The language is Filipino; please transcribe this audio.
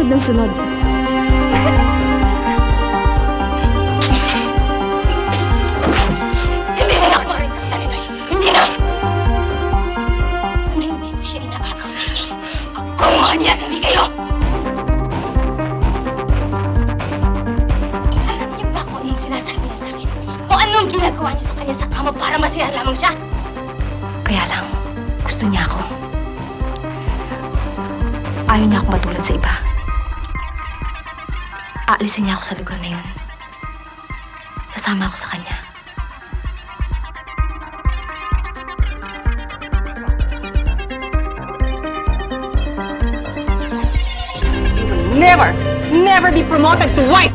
sunod ng sunod. Hindi na ako rin sa Talinoy. Hindi na! Hindi ko siya inaagaw sa inyo. Ako ang mahal niya, hindi kayo! Alam niyo ba kung anong sinasabi niya sa akin? Kung anong ginagawa niyo sa kanya sa kama para masira lamang siya? Kaya lang, gusto niya ako. Ayaw niya ako matulad sa iba. Aalisin niya ako sa lugar na yun. Sasama ako sa kanya. Never be promoted to wife!